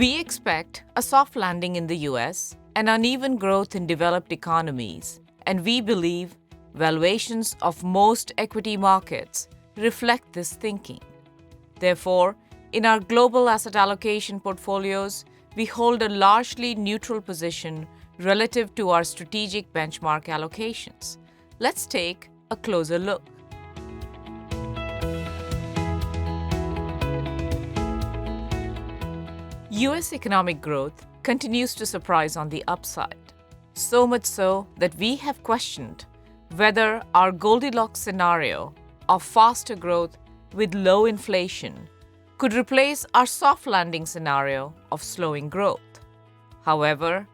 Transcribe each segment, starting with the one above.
We expect a soft landing in the US and uneven growth in developed economies, and we believe valuations of most equity markets reflect this thinking. Therefore, in our global asset allocation portfolios, we hold a largely neutral position relative to our strategic benchmark allocations. Let's take a closer look. US economic growth continues to surprise on the upside, so much so that we have questioned whether our Goldilocks scenario of faster growth with low inflation could replace our soft landing scenario of slowing growth. However,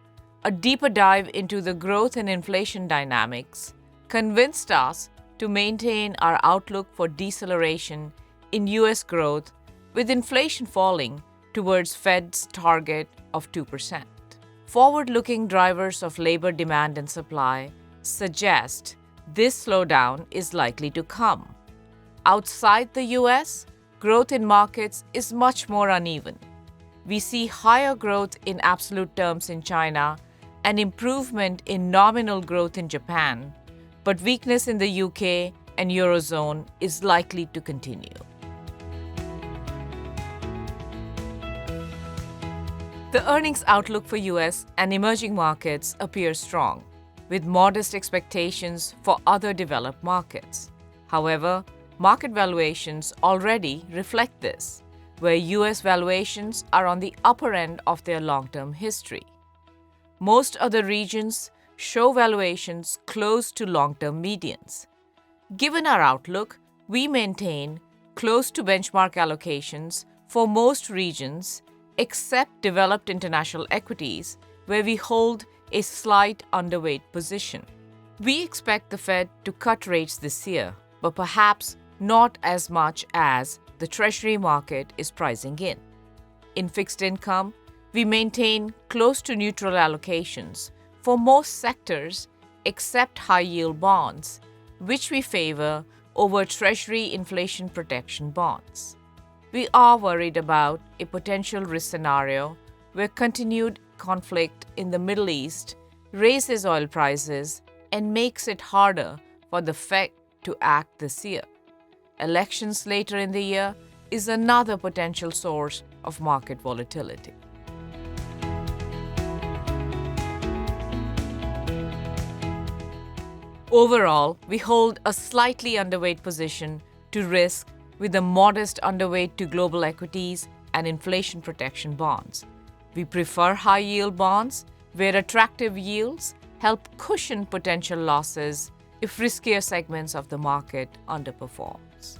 a deeper dive into the growth and inflation dynamics convinced us to maintain our outlook for deceleration in US growth, with inflation falling towards Fed's target of 2%. Forward-looking drivers of labor demand and supply suggest this slowdown is likely to come. Outside the US, growth in markets is much more uneven. We see higher growth in absolute terms in China and improvement in nominal growth in Japan, but weakness in the UK and Eurozone is likely to continue. The earnings outlook for US and emerging markets appears strong, with modest expectations for other developed markets. However, market valuations already reflect this, where US valuations are on the upper end of their long-term history. Most other regions show valuations close to long-term medians. Given our outlook, we maintain close to benchmark allocations for most regions except developed international equities, where we hold a slight underweight position. We expect the Fed to cut rates this year, but perhaps not as much as the Treasury market is pricing in. In fixed income, we maintain close to neutral allocations for most sectors except high-yield bonds, which we favor over Treasury inflation protection bonds. We are worried about a potential risk scenario where continued conflict in the Middle East raises oil prices and makes it harder for the Fed to act this year. Elections later in the year is another potential source of market volatility. Overall, we hold a slightly underweight position to risk, with a modest underweight to global equities and inflation protection bonds. We prefer high-yield bonds, where attractive yields help cushion potential losses if riskier segments of the market underperforms.